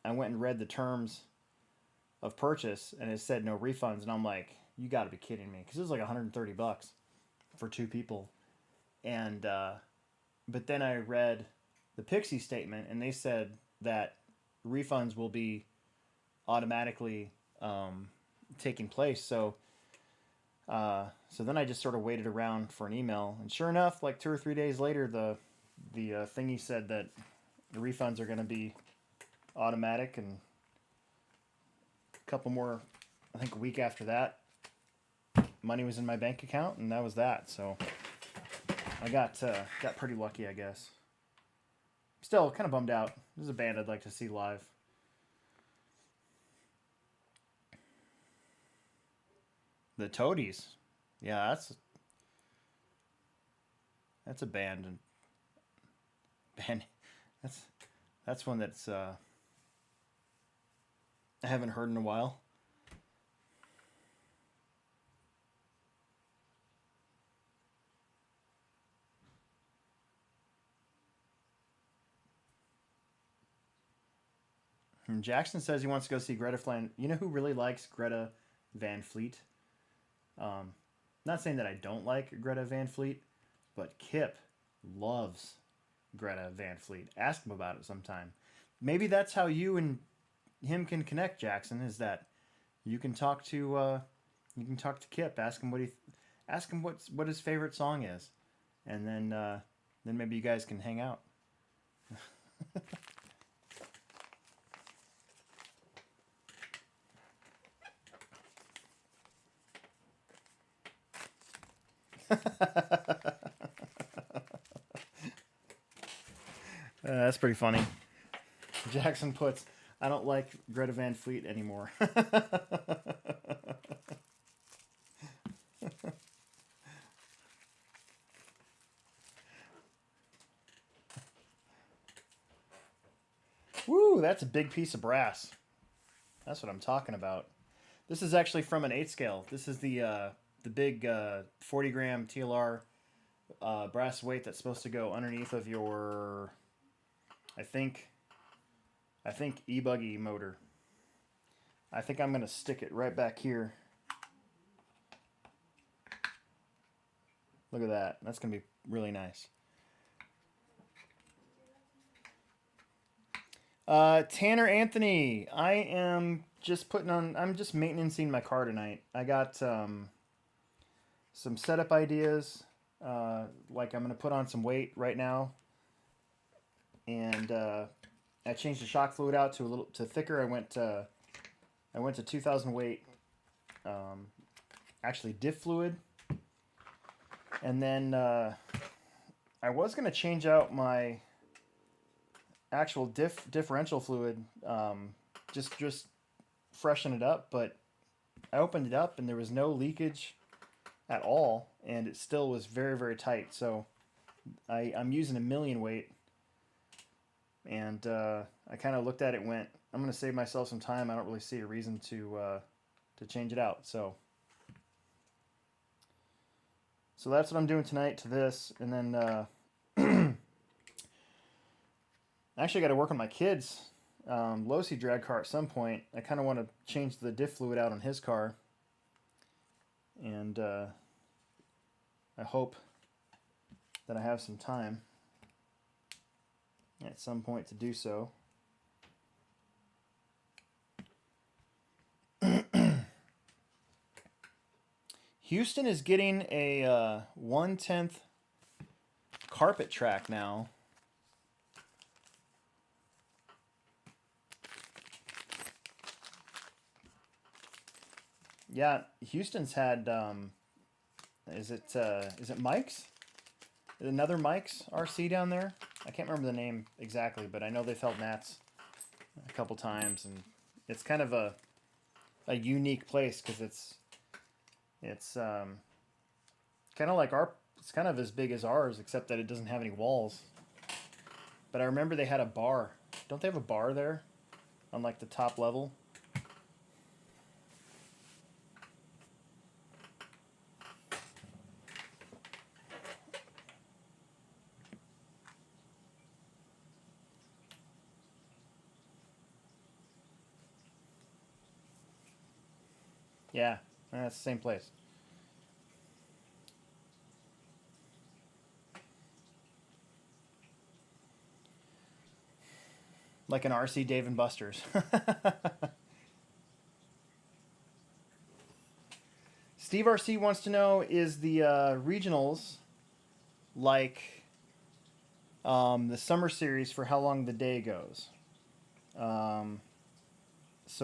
I went and read the terms of purchase, and it said no refunds, and I'm like, you got to be kidding me, because it was like $130 for 2 people, and but then I read the Pixie statement, and they said that refunds will be automatically taking place. So then I just sort of waited around for an email, and sure enough, like 2 or 3 days later, the thingy said that the refunds are going to be automatic, and a couple more, I think a week after that, money was in my bank account, and that was that. So I got pretty lucky, I guess. still kind of bummed out. This is a band I'd like to see live. The Toadies. Yeah, that's a band, and that's one that's I haven't heard in a while. And Jackson says he wants to go see Greta Flan. You know who really likes Greta Van Fleet? Not saying that I don't like Greta Van Fleet, but Kip loves Greta Van Fleet. Ask him about it sometime. Maybe that's how you and him can connect, Jackson. Is that you can talk to Kip. Ask him what his favorite song is, and then maybe you guys can hang out. That's pretty funny. Jackson puts, I don't like Greta Van Fleet anymore. Woo, that's a big piece of brass. That's what I'm talking about. This is actually from an 8 scale. This is the big 40 gram TLR brass weight that's supposed to go underneath of your, I think e-buggy motor. I think I'm gonna stick it right back here. Look at that. That's gonna be really nice. Tanner Anthony, I'm just maintaining my car tonight. I got some setup ideas. Like I'm gonna put on some weight right now, and I changed the shock fluid out to thicker. I went to 2,000 weight, actually diff fluid, and then I was gonna change out my actual differential fluid, just freshen it up, but I opened it up and there was no leakage at all, and it still was very, very tight. So I'm using 1,000,000 weight, and I kind of looked at it and went, I'm going to save myself some time. I don't really see a reason to change it out. So that's what I'm doing tonight to this, and then I actually got to work on my kids' Losi drag car at some point. I kind of want to change the diff fluid out on his car, and I hope that I have some time at some point to do so. Houston is getting a 1/10 carpet track now. Yeah, Houston's had is it Mike's? Another Mike's RC down there? I can't remember the name exactly, but I know they've held Nats a couple times, and it's kind of a unique place because it's kind of like it's kind of as big as ours, except that it doesn't have any walls. But I remember they had a bar. Don't they have a bar there on like the top level? Yeah, that's the same place. Like an RC Dave and Buster's. Steve RC wants to know, is the regionals like the summer series for how long the day goes? So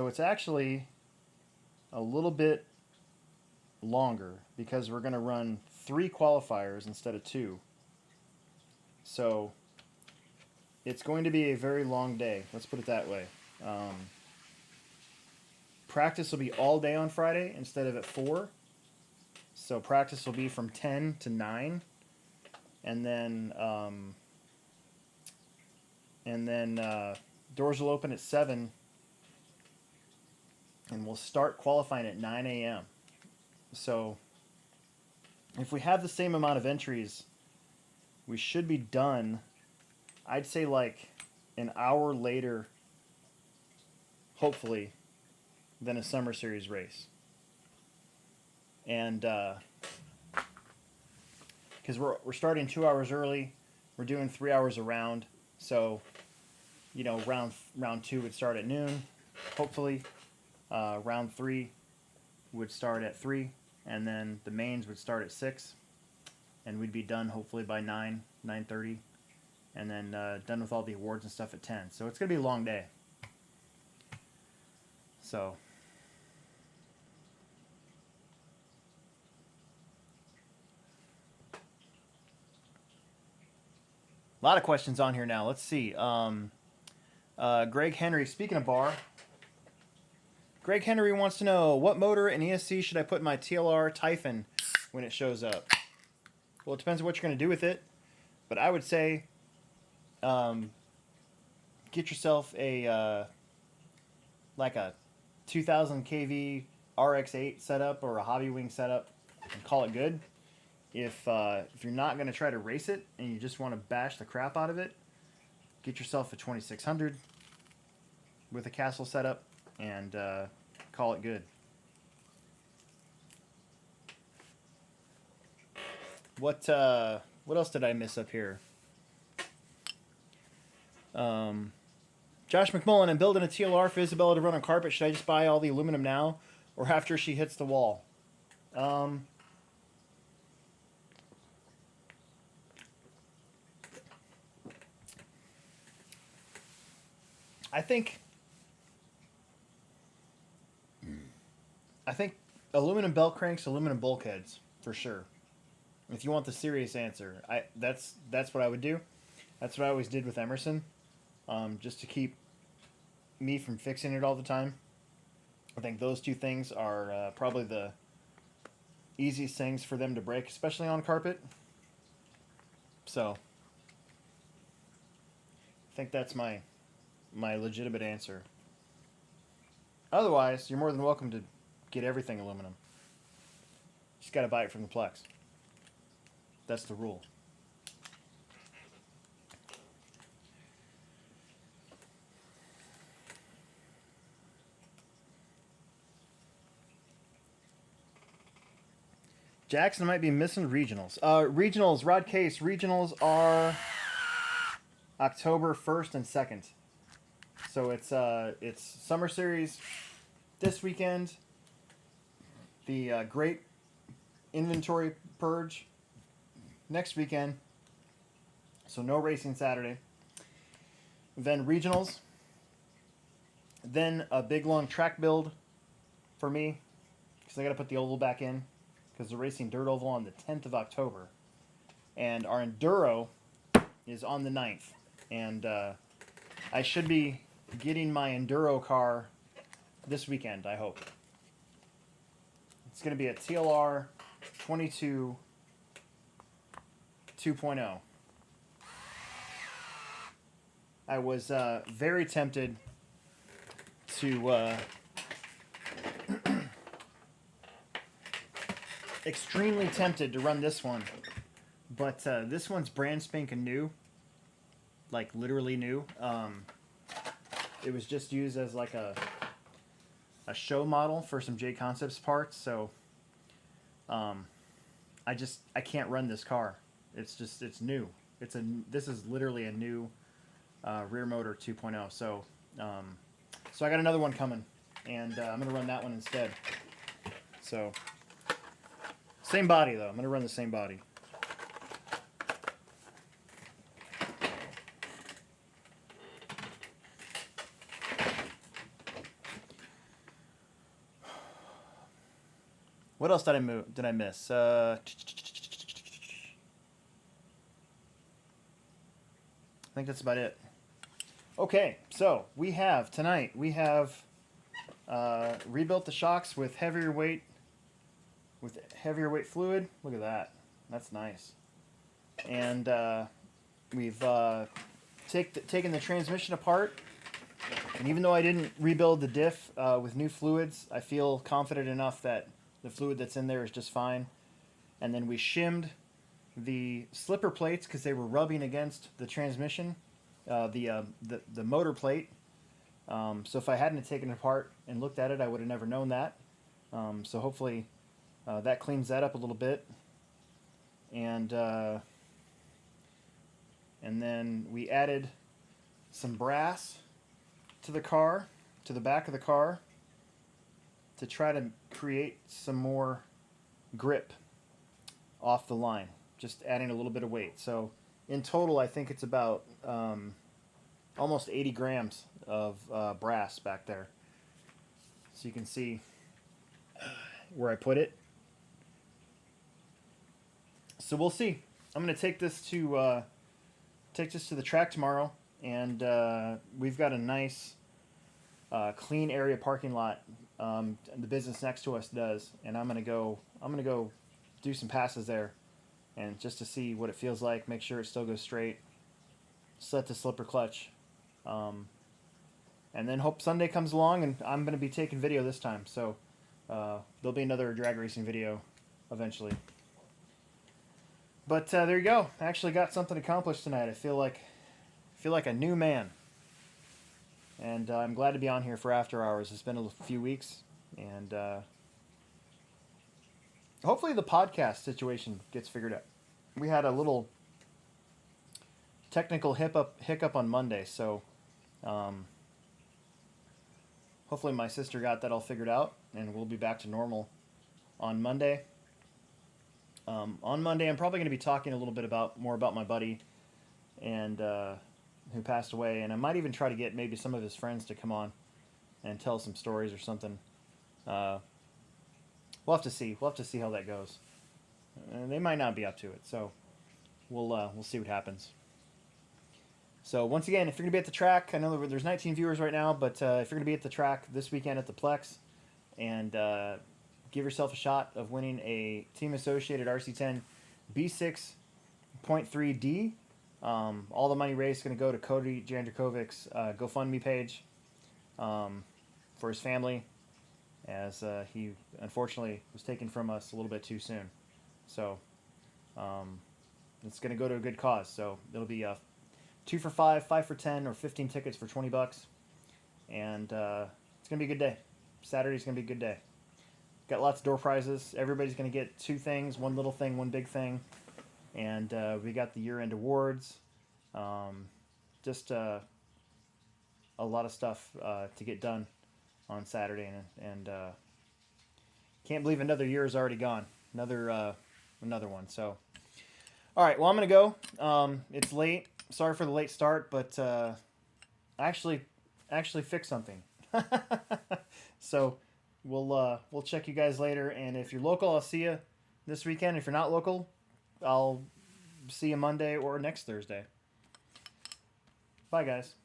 it's actually a little bit longer because we're going to run 3 qualifiers instead of 2. So it's going to be a very long day. Let's put it that way. Practice will be all day on Friday instead of at 4. So practice will be from 10 to 9. And then doors will open at 7. And we'll start qualifying at 9 a.m. So if we have the same amount of entries, we should be done, I'd say like an hour later, hopefully, than a Summer Series race. And because we're starting 2 hours early, we're doing 3 hours a round. So, you know, round 2 would start at noon, hopefully. Round 3 would start at 3, and then the mains would start at 6, and we'd be done hopefully by 9:30, and then done with all the awards and stuff at 10. So it's gonna be a long day. So a lot of questions on here now. Let's see. Greg Henry, speaking of bar. Greg Henry wants to know, what motor and ESC should I put in my TLR Typhon when it shows up? Well, it depends on what you're going to do with it. But I would say get yourself a like a 2000 kV RX-8 setup or a Hobby Wing setup and call it good. If you're not going to try to race it and you just want to bash the crap out of it, get yourself a 2600 with a Castle setup and call it good. What else did I miss up here? Josh McMullen, I'm building a TLR for Isabella to run on carpet. Should I just buy all the aluminum now or after she hits the wall? I think aluminum belt cranks, aluminum bulkheads, for sure. If you want the serious answer, that's what I would do. That's what I always did with Emerson, just to keep me from fixing it all the time. I think those two things are probably the easiest things for them to break, especially on carpet. So I think that's my legitimate answer. Otherwise, you're more than welcome to get everything aluminum. Just got to buy it from the Plex. That's the rule. Jackson might be missing regionals. Regionals, Rod Case, regionals are October 1st and 2nd. So it's Summer Series this weekend. The Great Inventory Purge next weekend. So no racing Saturday. Then regionals. Then a big long track build for me, because I got to put the oval back in, because they're racing dirt oval on the 10th of October. And our Enduro is on the 9th. And I should be getting my Enduro car this weekend, I hope. It's going to be a TLR 22 2.0. I was very tempted to extremely tempted to run this one, but this one's brand spanking new, like literally new. It was just used as like a show model for some J Concepts parts, so I can't run this car. It's new. This is literally a new rear motor 2.0. So I got another one coming, and I'm gonna run that one instead. So same body though. I'm gonna run the same body. What else did I miss? I think that's about it. Okay, so tonight we have rebuilt the shocks with heavier weight fluid. Look at that. That's nice. And we've taken the transmission apart. And even though I didn't rebuild the diff with new fluids, I feel confident enough that the fluid that's in there is just fine. And then we shimmed the slipper plates because they were rubbing against the transmission, the motor plate. So if I hadn't taken it apart and looked at it, I would have never known that. So hopefully that cleans that up a little bit. And then we added some brass to the car, to the back of the car, to try to create some more grip off the line, just adding a little bit of weight. So in total, I think it's about almost 80 grams of brass back there. So you can see where I put it. So we'll see. I'm going to take this to the track tomorrow, and we've got a nice clean area parking lot. The business next to us does, and I'm gonna go do some passes there, and just to see what it feels like, make sure it still goes straight, set the slipper clutch, and then hope Sunday comes along and I'm gonna be taking video this time. So there'll be another drag racing video eventually. But there you go. I actually got something accomplished tonight. I feel like a new man. And I'm glad to be on here for After Hours. It's been a few weeks, and hopefully the podcast situation gets figured out. We had a little technical hiccup on Monday, so hopefully my sister got that all figured out, and we'll be back to normal on Monday. On Monday, I'm probably going to be talking a little bit more about my buddy, and who passed away, and I might even try to get maybe some of his friends to come on and tell some stories or something. We'll have to see. We'll have to see how that goes. They might not be up to it, so we'll see what happens. So once again, if you're gonna be at the track, I know there's 19 viewers right now, but if you're gonna be at the track this weekend at the Plex, and give yourself a shot of winning a Team Associated RC10 B6.3D. All the money raised is going to go to Cody Jandrakovic's GoFundMe page for his family, as he unfortunately was taken from us a little bit too soon. So it's going to go to a good cause. So it'll be 2 for 5, 5 for 10, or 15 tickets for $20, and it's going to be a good day. Saturday's going to be a good day. Got lots of door prizes. Everybody's going to get 2 things, 1 little thing, 1 big thing. And we got the year-end awards. Just a lot of stuff to get done on Saturday, and can't believe another year is already gone. Another one. So, all right. Well, I'm gonna go. It's late. Sorry for the late start, but I actually fixed something. So we'll check you guys later. And if you're local, I'll see you this weekend. If you're not local, I'll see you Monday or next Thursday. Bye, guys.